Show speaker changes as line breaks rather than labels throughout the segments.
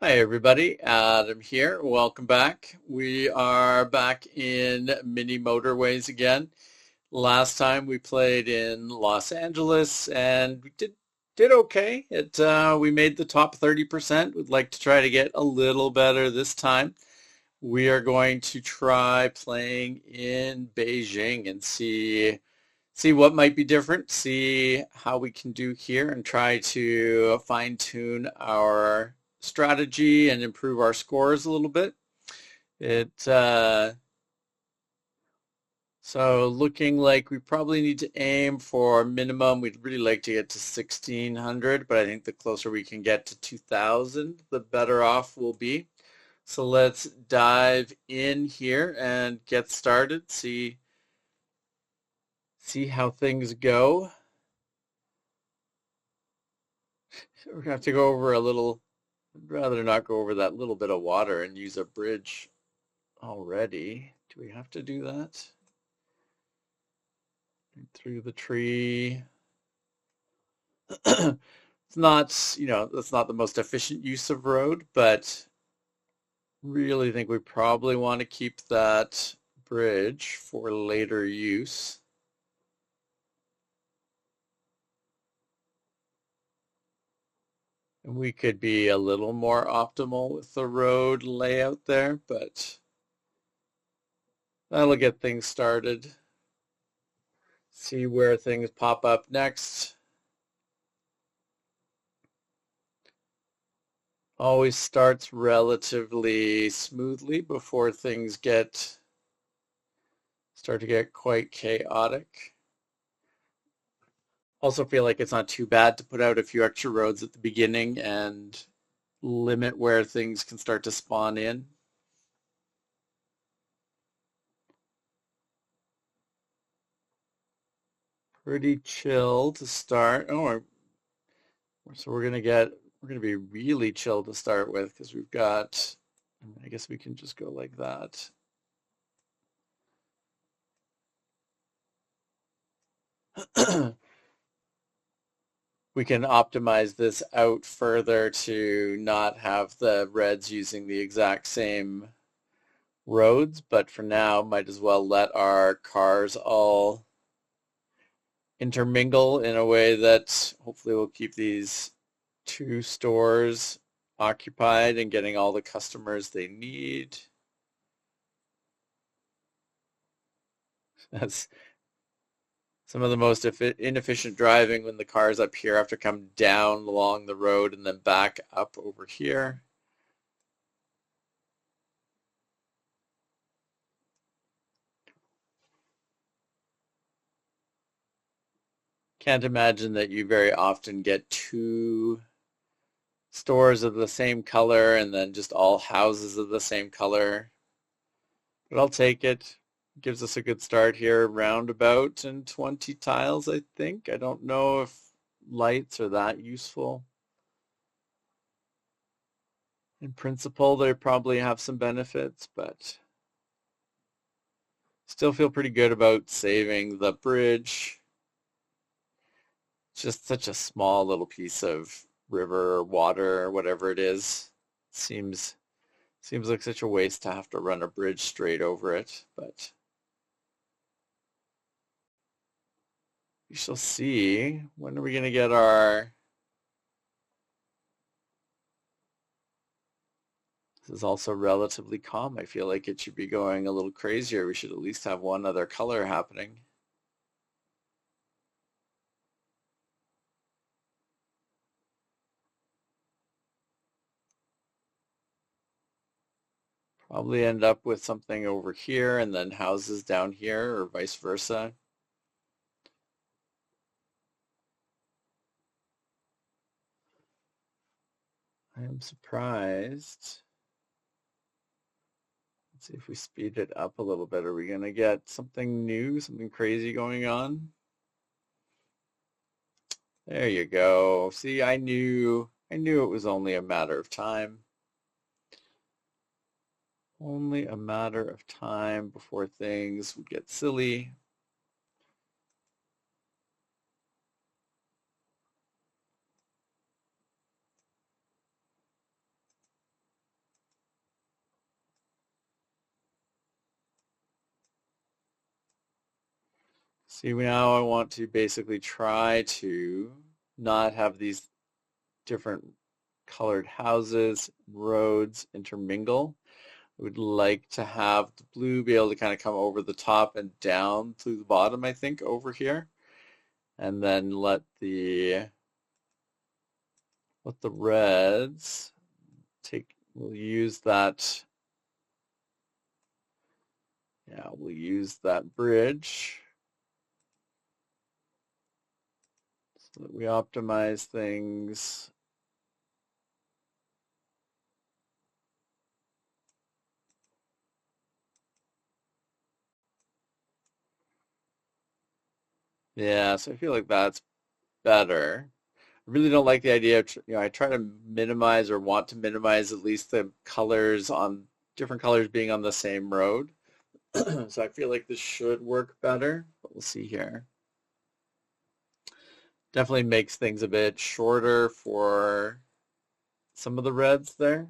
Hi everybody, Adam here. Welcome back. We are back in Mini Motorways again. Last time we played in Los Angeles and we did okay. We made the top 30%. We'd like to try to get a little better this time. We are going to try playing in Beijing and see what might be different, see how we can do here and try to fine tune our strategy and improve our scores a little bit. It So looking like we probably need to aim for minimum. We'd really like to get to 1600, but I think the closer we can get to 2000, the better off we'll be. So let's dive in here and get started. See how things go. We're gonna have to go over a little. I'd rather not go over that little bit of water and use a bridge already. Do we have to do that? Through the tree. It's not, that's not the most efficient use of road, but really think we probably want to keep that bridge for later use. And we could be a little more optimal with the road layout there, but that'll get things started. See where things pop up next. Always starts relatively smoothly before things start to get quite chaotic. Also feel like it's not too bad to put out a few extra roads at the beginning and limit where things can start to spawn in. Pretty chill to start. So we're gonna be really chill to start with because we've got, I guess we can just go like that. We can optimize this out further to not have the reds using the exact same roads, but for now, might as well let our cars all intermingle in a way that hopefully will keep these two stores occupied and getting all the customers they need. That's some of the most inefficient driving when the cars up here have to come down along the road and then back up over here. Can't imagine that you very often get two stores of the same color and then just all houses of the same color. But I'll take it. Gives us a good start here, roundabout and 20 tiles, I think. I don't know if lights are that useful. In principle, they probably have some benefits, but still feel pretty good about saving the bridge. It's just such a small little piece of river or water or whatever it is. Seems like such a waste to have to run a bridge straight over it, but we shall see. When are we going to get our... This is also relatively calm. I feel like it should be going a little crazier. We should at least have one other color happening. Probably end up with something over here and then houses down here or vice versa. I am surprised. Let's see if we speed it up a little bit. Are we going to get something new, something crazy going on? There you go. See, I knew it was only a matter of time. Only a matter of time before things would get silly. See, now I want to basically try to not have these different colored houses, roads intermingle. I would like to have the blue be able to kind of come over the top and down through the bottom, I think, over here. And then let the reds we'll use that, yeah, we'll use that bridge so that we optimize things. Yeah, so I feel like that's better. I really don't like the idea of, I try to minimize or want to minimize at least the colors on different colors being on the same road. So I feel like this should work better, but we'll see here. Definitely makes things a bit shorter for some of the reds there.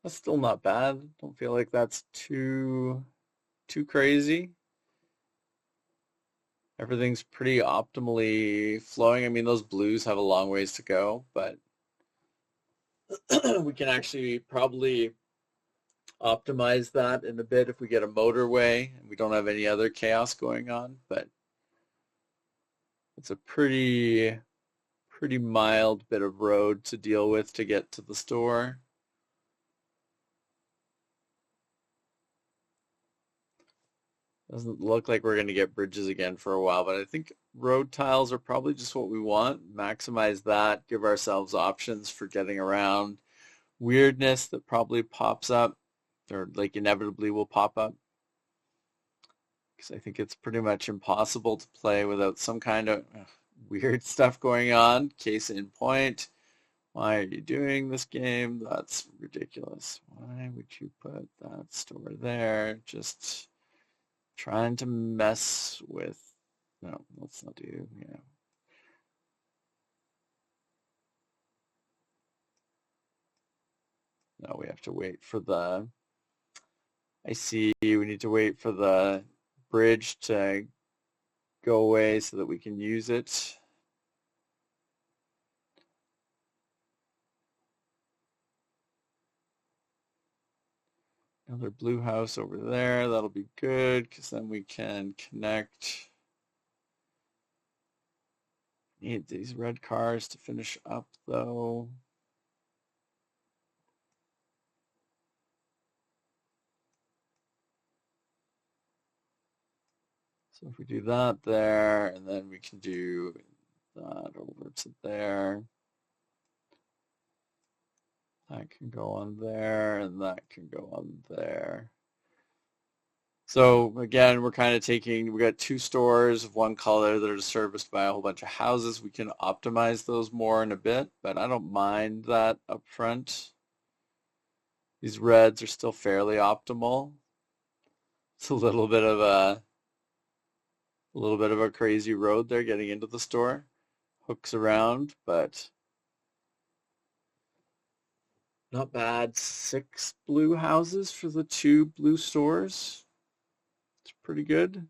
That's still not bad. Don't feel like that's too crazy. Everything's pretty optimally flowing. I mean, those blues have a long ways to go, but we can actually probably optimize that in a bit if we get a motorway and we don't have any other chaos going on. But it's a pretty mild bit of road to deal with to get to the store. Doesn't look like we're going to get bridges again for a while, but I think road tiles are probably just what we want. Maximize that, give ourselves options for getting around weirdness that probably pops up or like inevitably will pop up. Because I think it's pretty much impossible to play without some kind of weird stuff going on. Case in point, why are you doing this game? That's ridiculous. Why would you put that store there? Just trying to mess with, no, let's not do, yeah. No, we have to wait for I see we need to wait for the bridge to go away so that we can use it. Another blue house over there. That'll be good because then we can connect. Need these red cars to finish up though. So if we do that there, and then we can do that over to there. That can go on there, and that can go on there. So again, we're kind of we got two stores of one color that are serviced by a whole bunch of houses. We can optimize those more in a bit, but I don't mind that up front. These reds are still fairly optimal. It's a little bit of a crazy road there getting into the store. Hooks around, but not bad. 6 blue houses for the 2 blue stores. It's pretty good.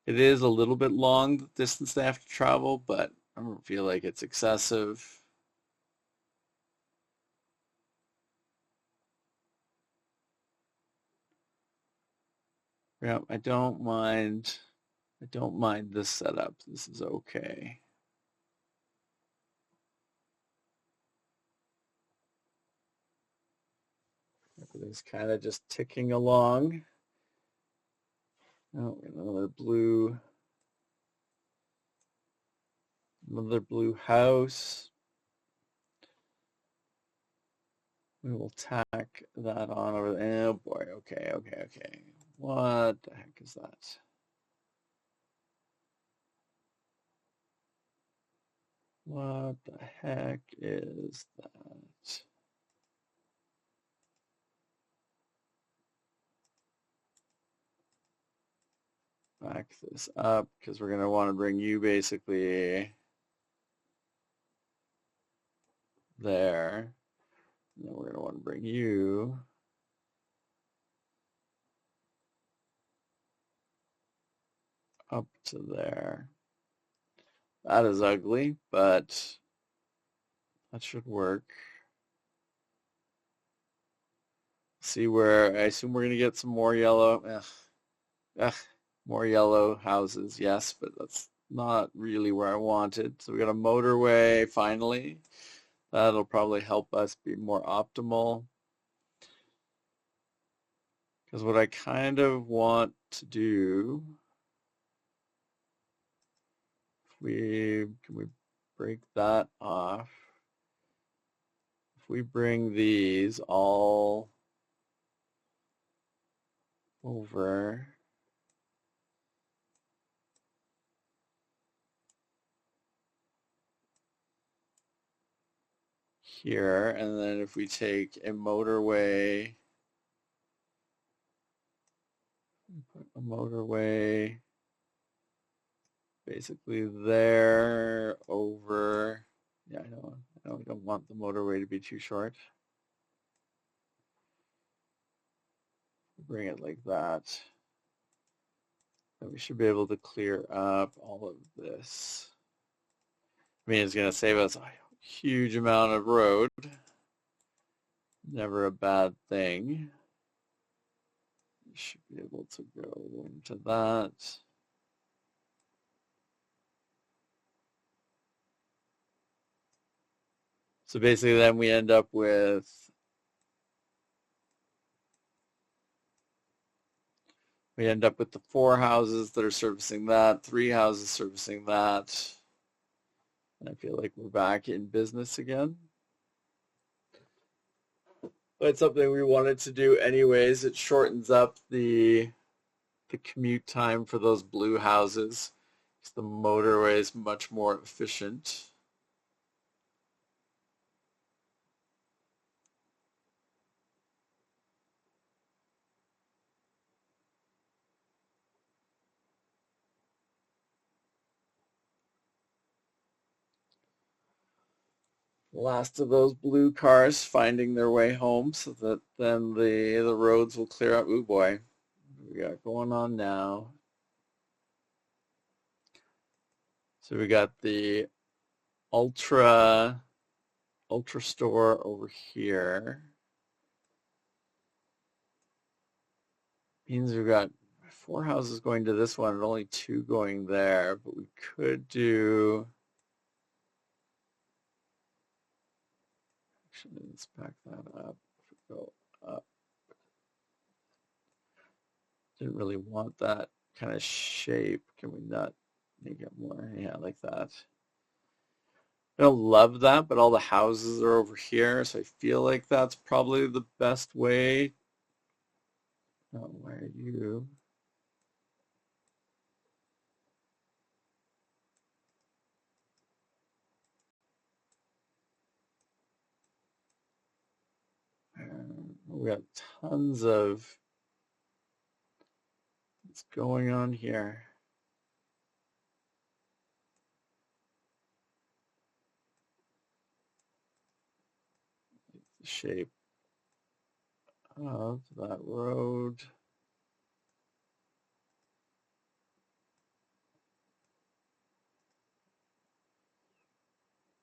It is a little bit long, the distance they have to travel, but I don't feel like it's excessive. Yeah, I don't mind this setup. This is okay. Everything's kind of just ticking along. Oh, another blue house. We will tack that on over there. Oh boy, okay. What the heck is that? What the heck is that? back this up because we're going to want to bring you basically there. And then we're going to want to bring you up to there. That is ugly, but that should work. See where I assume we're going to get some more yellow. More yellow houses, yes, but that's not really where I wanted. So we got a motorway finally. That'll probably help us be more optimal. Because what I kind of want to do, can we break that off? If we bring these all over here, and then if we take a motorway, put a motorway basically there over, yeah, I don't want the motorway to be too short. Bring it like that. And we should be able to clear up all of this. I mean, it's going to save us a huge amount of road. Never a bad thing. We should be able to go into that. So basically then we end up with the 4 houses that are servicing that, 3 houses servicing that. And I feel like we're back in business again. But it's something we wanted to do anyways. It shortens up the commute time for those blue houses. The motorway is much more efficient. Last of those blue cars finding their way home so that then the roads will clear up. Ooh boy, what we got going on now. So we got the ultra store over here. Means we've got 4 houses going to this one and only 2 going there, but we could do, actually let's back that up. If we go up, didn't really want that kind of shape. Can we not make it more, yeah, like that? I don't love that, but all the houses are over here, so I feel like that's probably the best way. Oh, where are you? We got tons of what's going on here. The shape of that road.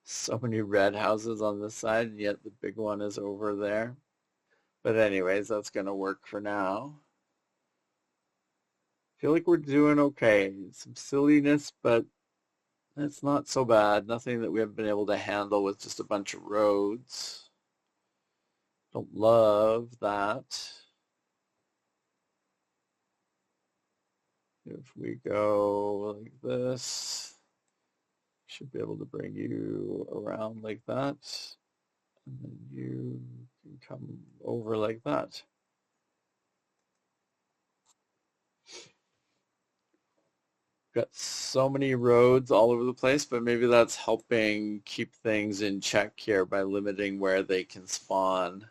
So many red houses on this side, and yet the big one is over there. But anyways, that's going to work for now. I feel like we're doing okay. Some silliness, but it's not so bad. Nothing that we haven't been able to handle with just a bunch of roads. Don't love that. If we go like this, should be able to bring you around like that. And then you can come over like that. Got so many roads all over the place, but maybe that's helping keep things in check here by limiting where they can spawn.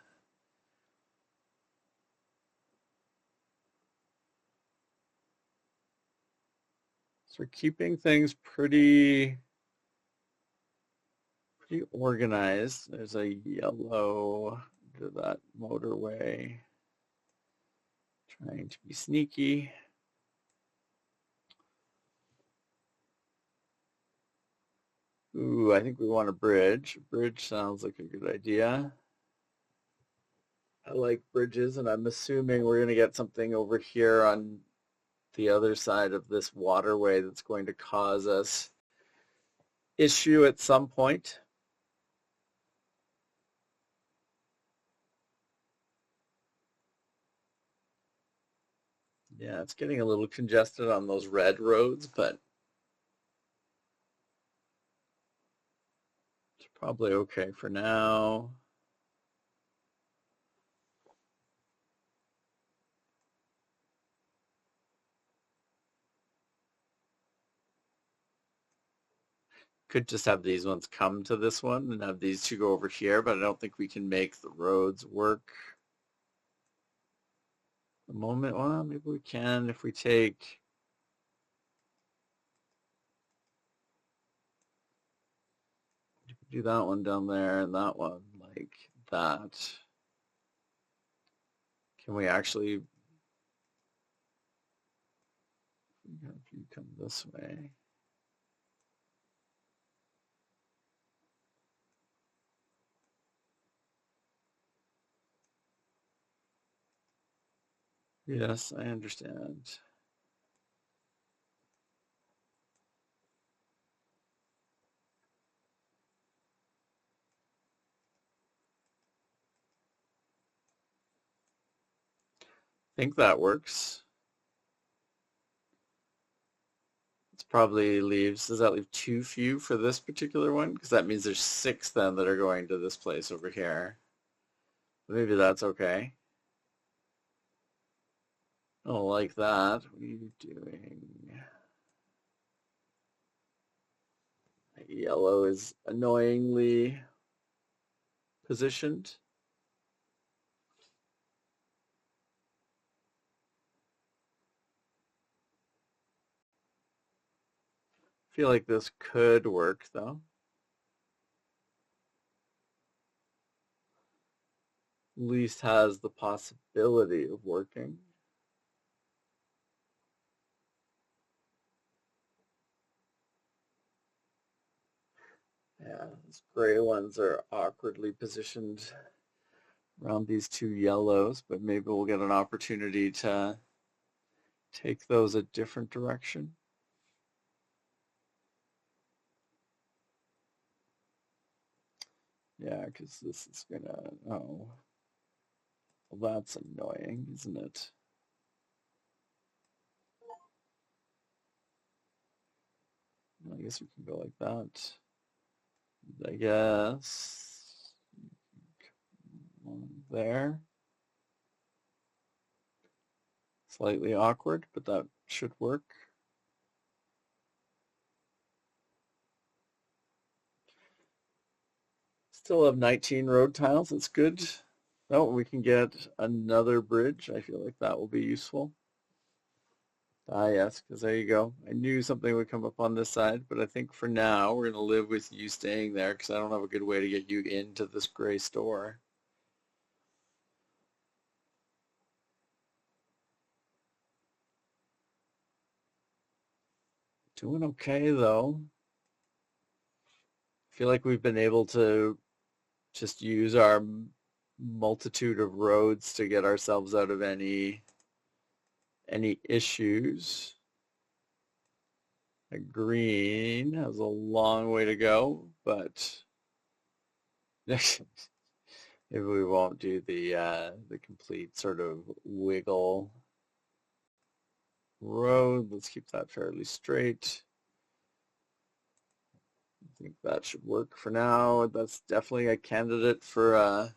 So we're keeping things pretty organized. There's a yellow to that motorway. Trying to be sneaky. Ooh, I think we want a bridge. Bridge sounds like a good idea. I like bridges, and I'm assuming we're going to get something over here on the other side of this waterway that's going to cause us issue at some point. Yeah, it's getting a little congested on those red roads, but it's probably okay for now. Could just have these ones come to this one and have these two go over here, but I don't think we can make the roads work at the moment. Well, maybe we can if we take do that one down there and that one like that. Can we actually if you come this way? Yes, I understand. I think that works. It's probably leaves, does that leave too few for this particular one? Because that means there's 6 then that are going to this place over here. Maybe that's okay. Oh, like that. What are you doing? Yellow is annoyingly positioned. I feel like this could work though. At least has the possibility of working. Yeah, these gray ones are awkwardly positioned around these 2 yellows, but maybe we'll get an opportunity to take those a different direction. Yeah, because this is gonna, oh, well, that's annoying, isn't it? I guess we can go like that. I guess there. Slightly awkward, but that should work. Still have 19 road tiles. That's good. Oh, we can get another bridge. I feel like that will be useful. Ah, yes, because there you go. I knew something would come up on this side, but I think for now we're going to live with you staying there because I don't have a good way to get you into this gray store. Doing okay, though. I feel like we've been able to just use our multitude of roads to get ourselves out of any issues. A green has a long way to go, but maybe we won't do the complete sort of wiggle road. Let's keep that fairly straight. I think that should work for now. That's definitely a candidate for a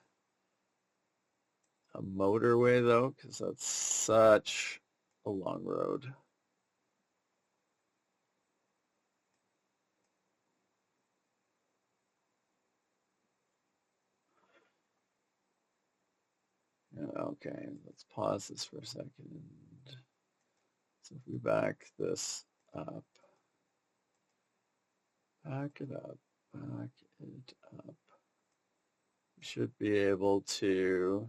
motorway though, because that's such a long road. Yeah, okay, let's pause this for a second. So if we back this up, back it up, back it up. We should be able to,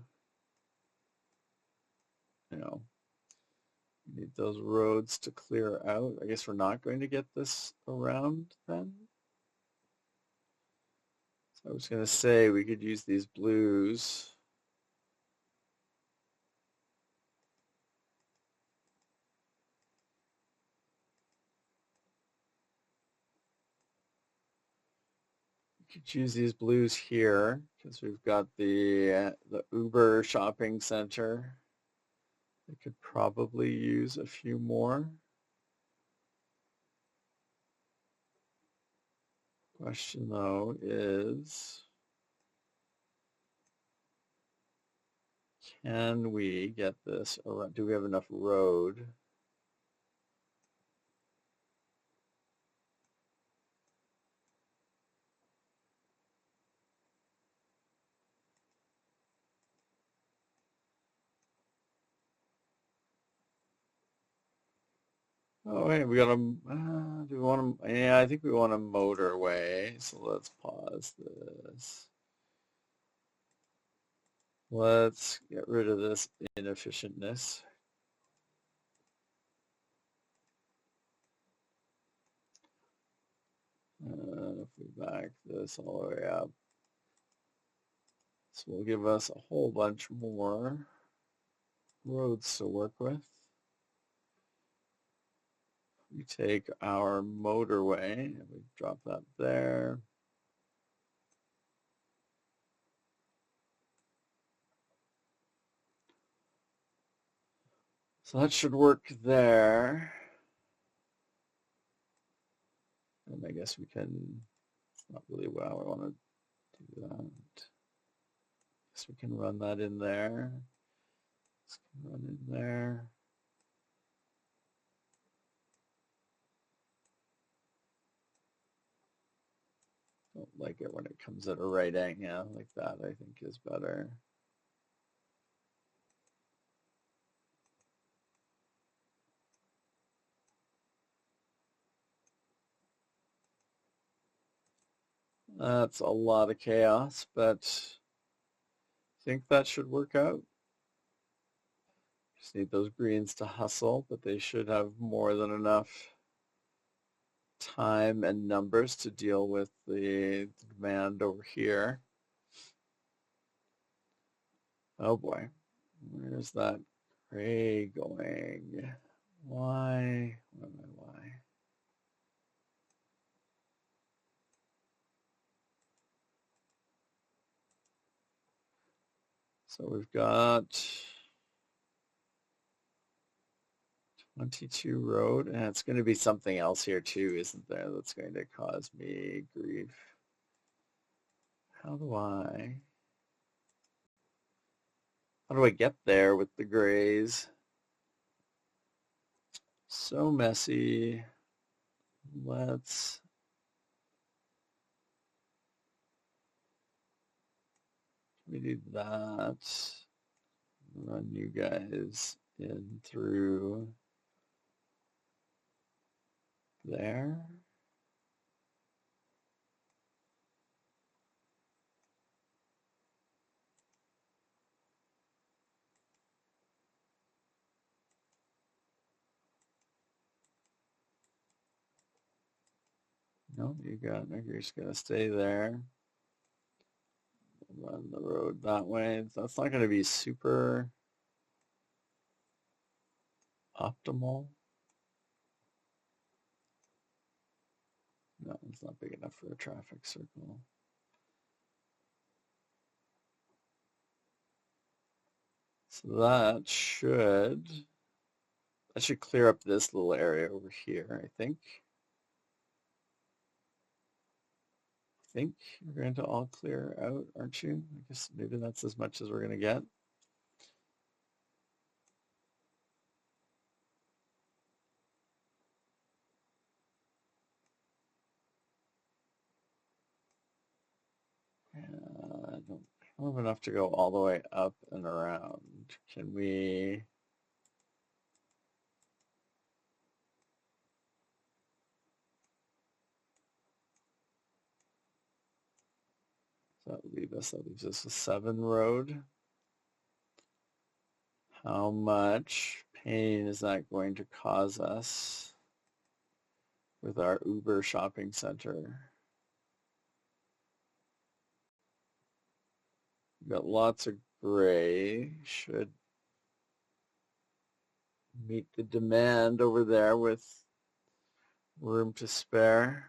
you know, need those roads to clear out. I guess we're not going to get this around then. So I was going to say we could use these blues. We could use these blues here because we've got the Uber shopping center. I could probably use a few more. Question though is, can we get this around? Do we have enough road? Oh, wait, we got a, do we want to, yeah, I think we want a motorway. So let's pause this. Let's get rid of this inefficientness. If we back this all the way up, this will give us a whole bunch more roads to work with. We take our motorway and we drop that there. So that should work there. And I guess we can, it's not really wow, I want to do that. Guess we can run that in there. This can run in there. Don't like it when it comes at a right angle. Yeah, like that I think is better. That's a lot of chaos, but I think that should work out. Just need those greens to hustle, but they should have more than enough time and numbers to deal with the demand over here. Oh boy, where's that gray going? Why? Why? So we've got 22 road, and it's going to be something else here too, isn't there? That's going to cause me grief. How do I get there with the grays? So messy. Let's we do that. Run you guys in through there. No, you're just gonna stay there. Run the road that way. That's not gonna be super optimal. No, it's not big enough for a traffic circle. So that should clear up this little area over here, I think. I think you're going to all clear out, aren't you? I guess maybe that's as much as we're going to get. I don't have enough to go all the way up and around. Can we? So that leaves us with 7 road. How much pain is that going to cause us with our Uber shopping center? We've got lots of gray. Should meet the demand over there with room to spare.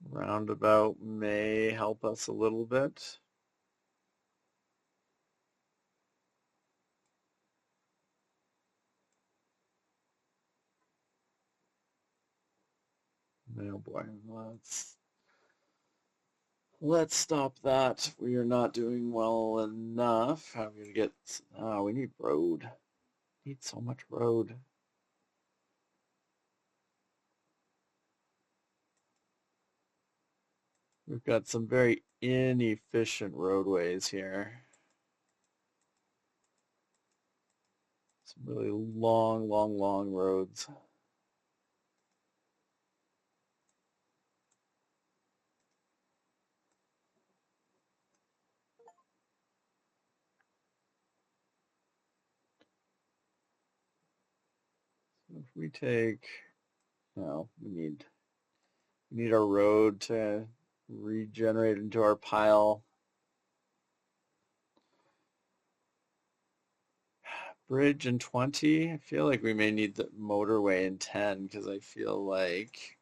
Roundabout may help us a little bit. Oh boy, let's stop that. We are not doing well enough. How are we gonna get? Oh, we need road. Need so much road. We've got some very inefficient roadways here. Some really long, long, long roads. So if we take, well, we need our road to regenerate into our pile. Bridge in 20. I feel like we may need the motorway in 10 because I feel like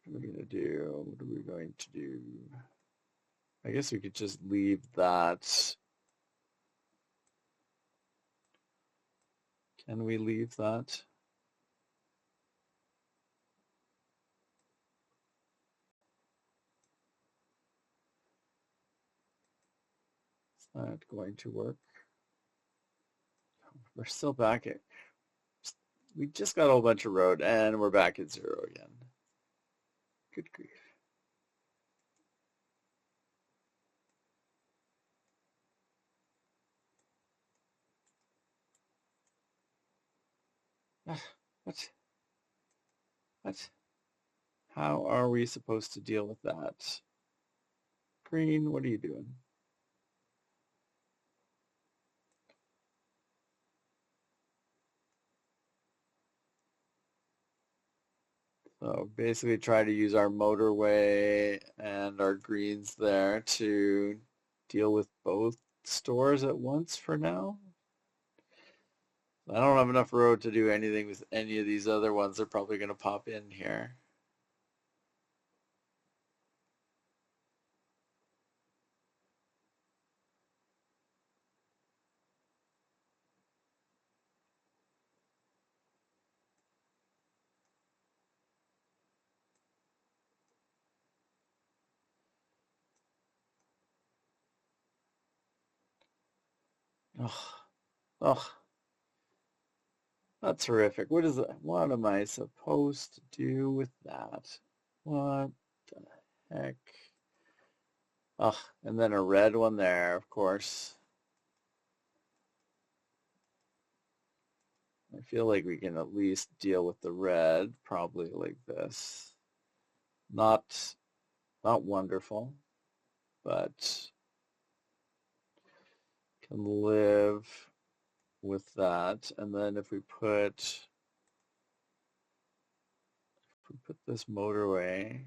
what are we gonna do? What are we going to do? I guess we could just leave that. Can we leave that? It's not going to work. We're still back at, we just got a whole bunch of road and we're back at 0 again. Good grief. What? What? How are we supposed to deal with that? Green, what are you doing? So basically try to use our motorway and our greens there to deal with both stores at once for now. I don't have enough road to do anything with any of these other ones. They're probably going to pop in here. Oh, oh, that's horrific. What is that? What am I supposed to do with that? What the heck? Oh, and then a red one there, of course. I feel like we can at least deal with the red, probably like this. Not not wonderful, but can live with that. And then if we put this motorway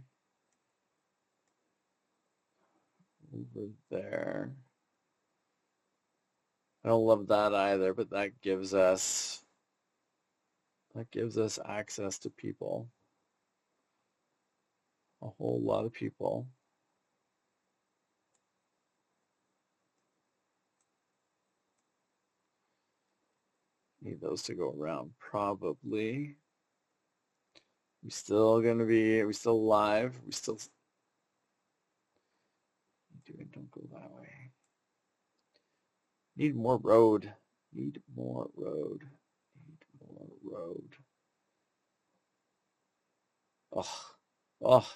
over there. I don't love that either, but that gives us access to people. A whole lot of people. Need those to go around probably. We still alive? We still doing, don't go that way. Need more road. Need more road. Need more road. Oh, oh,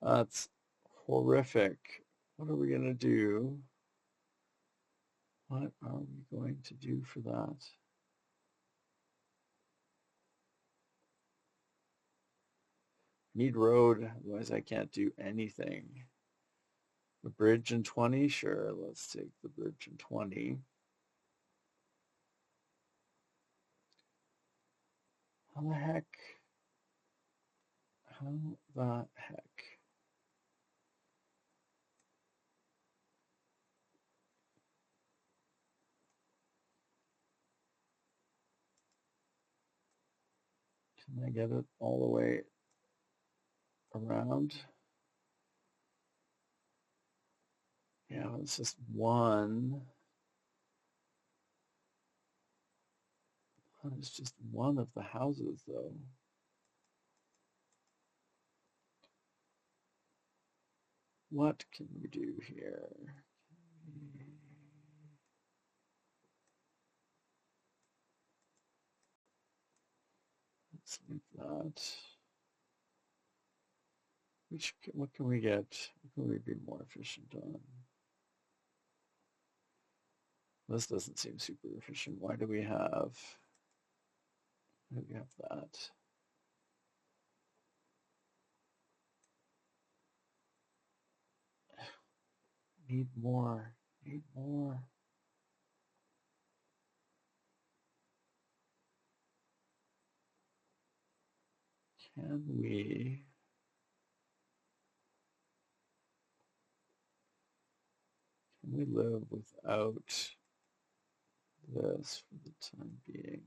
that's horrific. What are we going to do? What are we going to do for that? Need road, otherwise I can't do anything. The bridge in 20? Sure, let's take the bridge in 20. How the heck? How the heck? Can I get it all the way around? Yeah, it's just one. It's just one of the houses, though. What can we do here? Let's leave that. What can we get? What can we be more efficient on? This doesn't seem super efficient. Why do we have that? Need more. Need more. Can we live without this for the time being?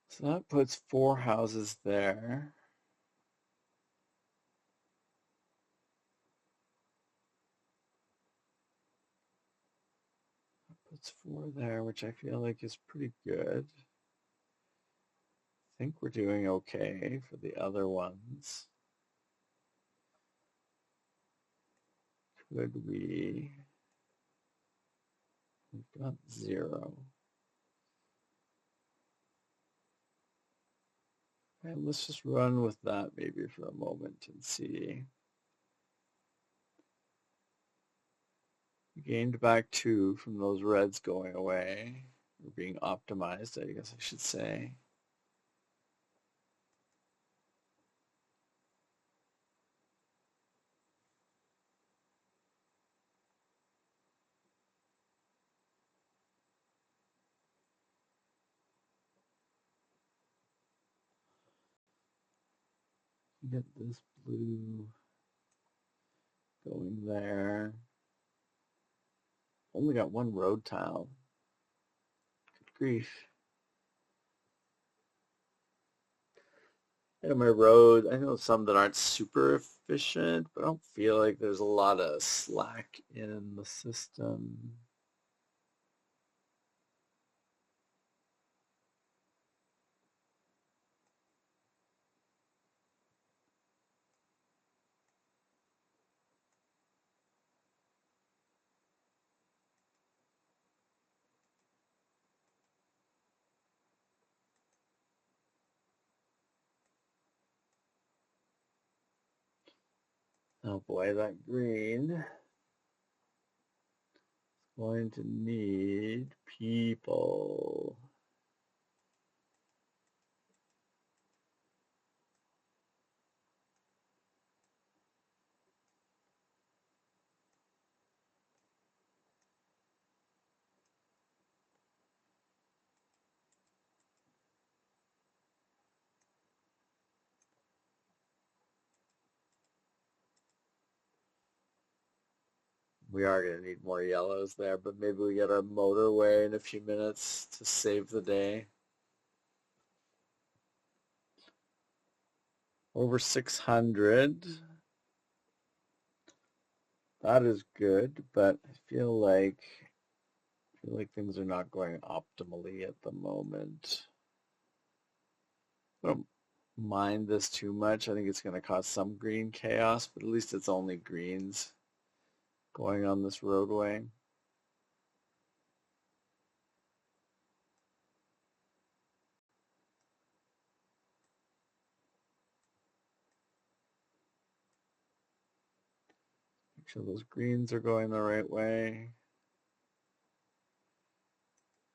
So that puts 4 houses there. That puts 4 there, which I feel like is pretty good. I think we're doing okay for the other ones. Could we? We've got 0. Okay, let's just run with that maybe for a moment and see. We gained back 2 from those reds going away, or being optimized, I guess I should say. Get this blue going there. Only got 1 road tile. Good grief. My road, I know some that aren't super efficient, but I don't feel like there's a lot of slack in the system. Oh boy, that green is going to need people. We are going to need more yellows there, but maybe we get our motorway in a few minutes to save the day. Over 600. That is good, but I feel like things are not going optimally at the moment. I don't mind this too much. I think it's going to cause some green chaos, but at least it's only greens going on this roadway. Make sure those greens are going the right way.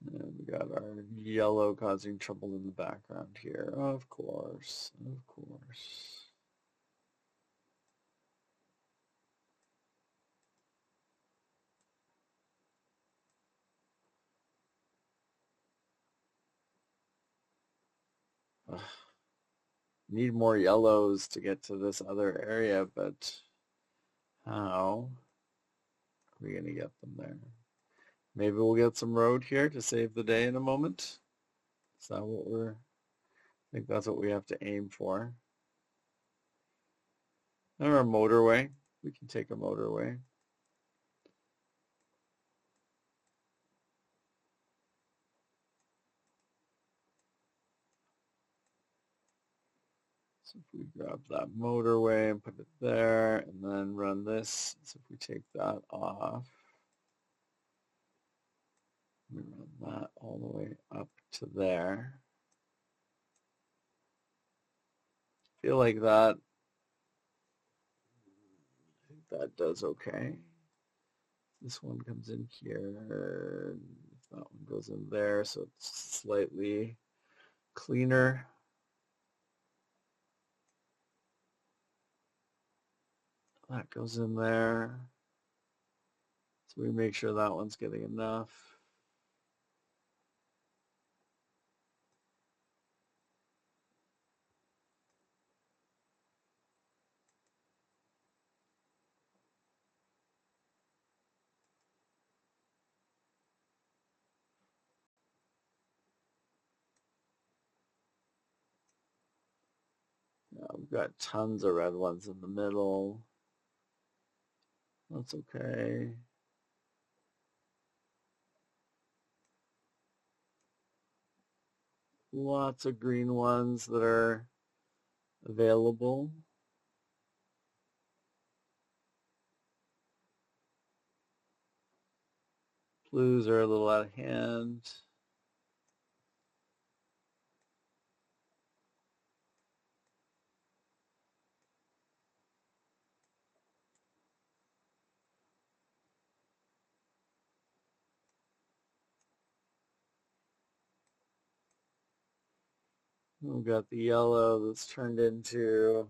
And we got our yellow causing trouble in the background here. Of course, of course. Ugh. Need more yellows to get to this other area, but how are we going to get them there? Maybe we'll get some road here to save the day in a moment. Is that what I think that's what we have to aim for. Or a motorway. We can take a motorway. So if we grab that motorway and put it there and then run this, so if we take that off, we run that all the way up to there. Feel like that, I think that does okay. This one comes in here, that one goes in there, so it's slightly cleaner. That goes in there. So we make sure that one's getting enough. Yeah, we've got tons of red ones in the middle. That's okay. Lots of green ones that are available. Blues are a little out of hand. We've got the yellow that's turned into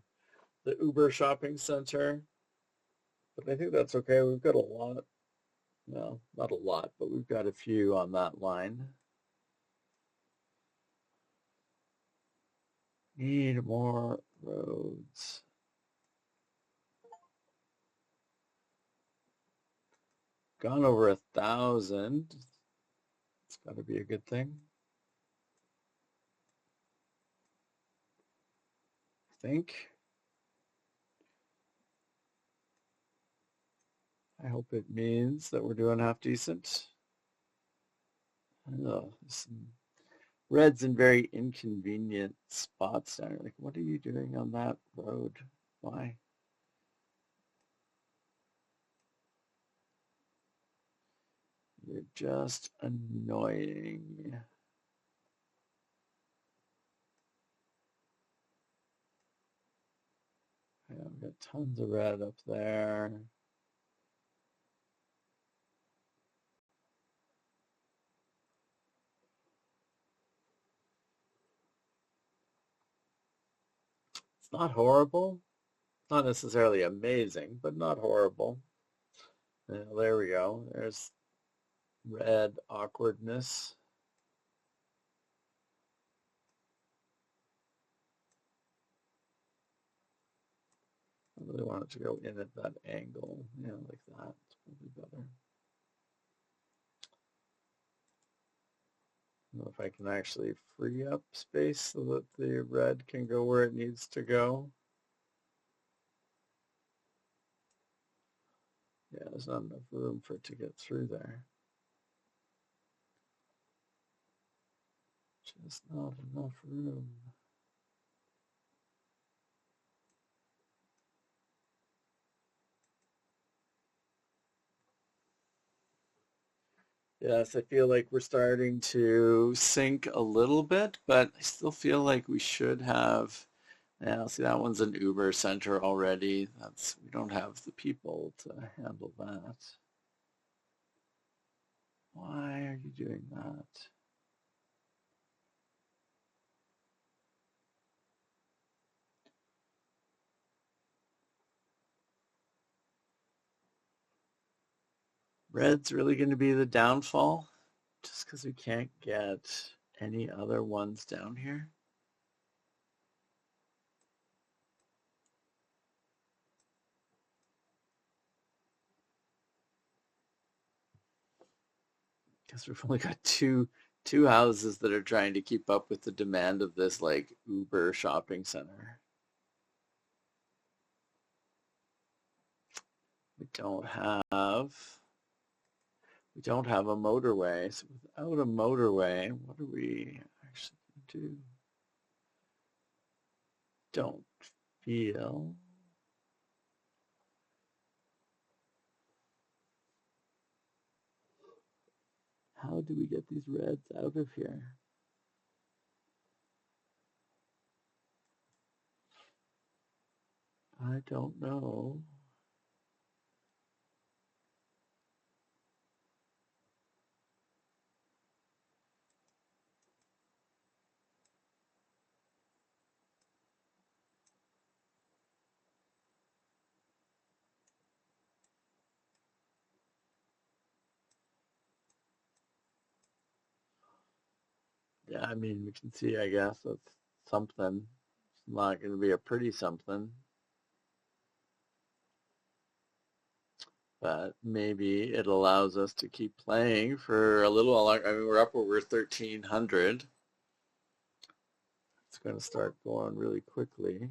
the Uber shopping center. But I think that's okay. We've got a lot. No, not a lot, but we've got a few on that line. Need more roads. Gone over 1,000. It's got to be a good thing. I think. I hope it means that we're doing half decent. I don't know. Some red's in very inconvenient spots there. Like, what are you doing on that road? Why? You're just annoying. Yeah, we've got tons of red up there. It's not horrible. Not necessarily amazing, but not horrible. Yeah, there we go. There's red awkwardness. I really want it to go in at that angle, like that. It's probably better. I don't know if I can actually free up space so that the red can go where it needs to go. Yeah, there's not enough room for it to get through there. Just not enough room. Yes, I feel like we're starting to sink a little bit, but I still feel like we should have Yeah, see that one's an Uber center already. We don't have the people to handle that. Why are you doing that? Red's really going to be the downfall just because we can't get any other ones down here. Because we've only got two houses that are trying to keep up with the demand of this like Uber shopping center. We don't have we don't have a motorway. So without a motorway, what are we actually going to do? Don't feel. How do we get these reds out of here? I don't know. Yeah, I mean, we can see, I guess, that's something. It's not going to be a pretty something, but maybe it allows us to keep playing for a little while. I mean, we're up over 1,300. It's going to start going really quickly.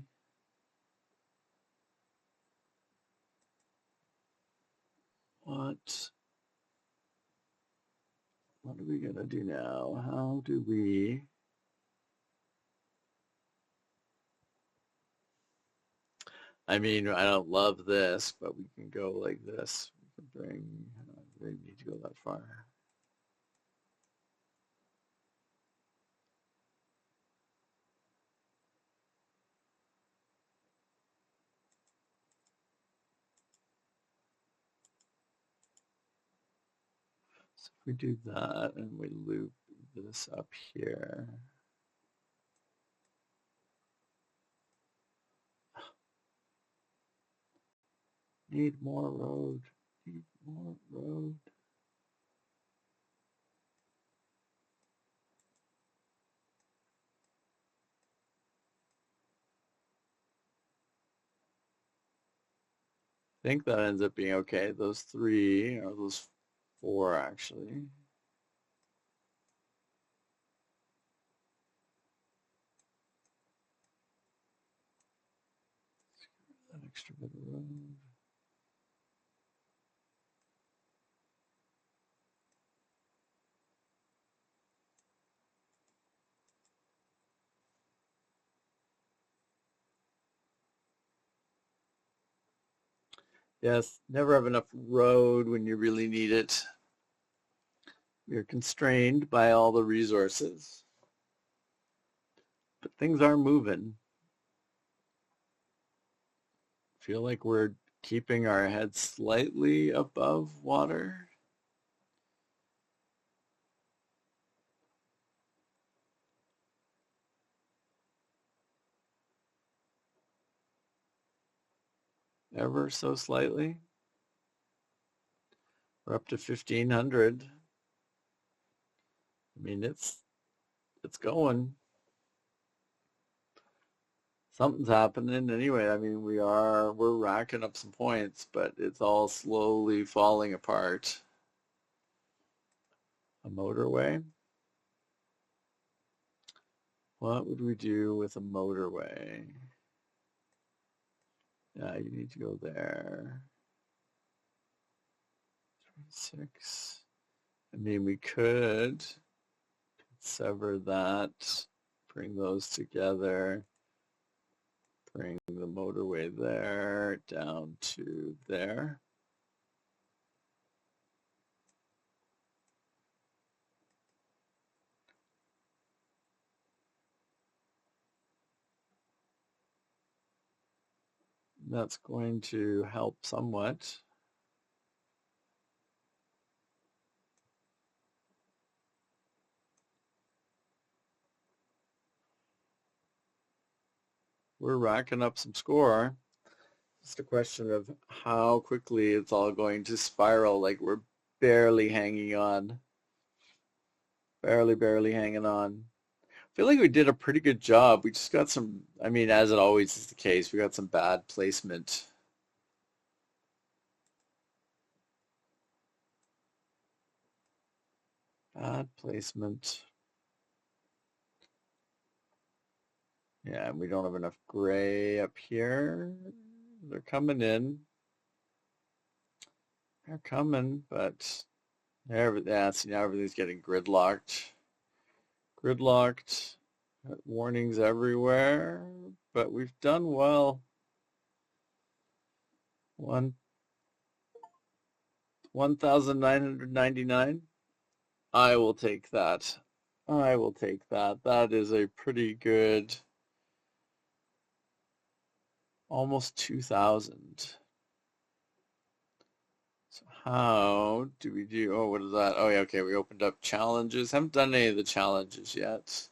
What are we going to do now? How do we... I mean, I don't love this, but we can go like this. We can bring, we need to go that far. So if we do that and we loop this up here, need more road, need more road. I think that ends up being okay. Those three, or those four actually. That extra bit of road. Yes, never have enough road when you really need it. You're constrained by all the resources. But things are moving. Feel like we're keeping our heads slightly above water. Ever so slightly. We're up to 1,500. I mean, it's going. Something's happening anyway. I mean, we're racking up some points, but it's all slowly falling apart. A motorway? What would we do with a motorway? Yeah, you need to go there. 6. I mean, we could sever that, bring those together, bring the motorway there, down to there. That's going to help somewhat. We're racking up some score. Just a question of how quickly it's all going to spiral. Like we're barely hanging on. Barely hanging on. I feel like we did a pretty good job. We just got some, I mean, as it always is the case, we got some bad placement. Bad placement. Yeah, and we don't have enough gray up here. They're coming in. They're coming, but yeah, see now everything's getting gridlocked. Gridlocked. Warnings everywhere, but we've done well. 1,999. I will take that. I will take that. That is a pretty good, almost 2,000. So how do we do? Oh, what is that? Oh, yeah, okay. We opened up challenges. Haven't done any of the challenges yet.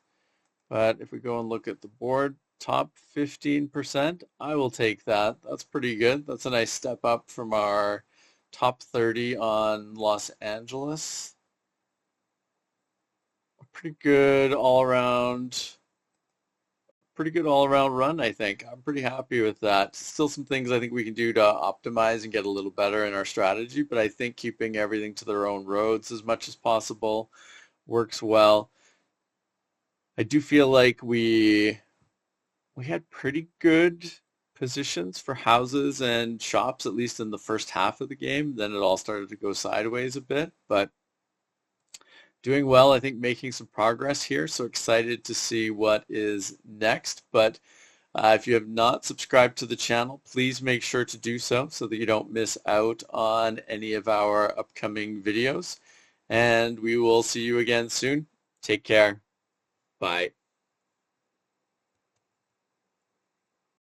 But if we go and look at the board, top 15%, I will take that. That's pretty good. That's a nice step up from our top 30 on Los Angeles. A pretty good all-around run, I think. I'm pretty happy with that. Still some things I think we can do to optimize and get a little better in our strategy, but I think keeping everything to their own roads as much as possible works well. I do feel like we had pretty good positions for houses and shops, at least in the first half of the game. Then it all started to go sideways a bit, but doing well, I think making some progress here. So excited to see what is next. But if you have not subscribed to the channel, please make sure to do so that you don't miss out on any of our upcoming videos. And we will see you again soon. Take care. Bye.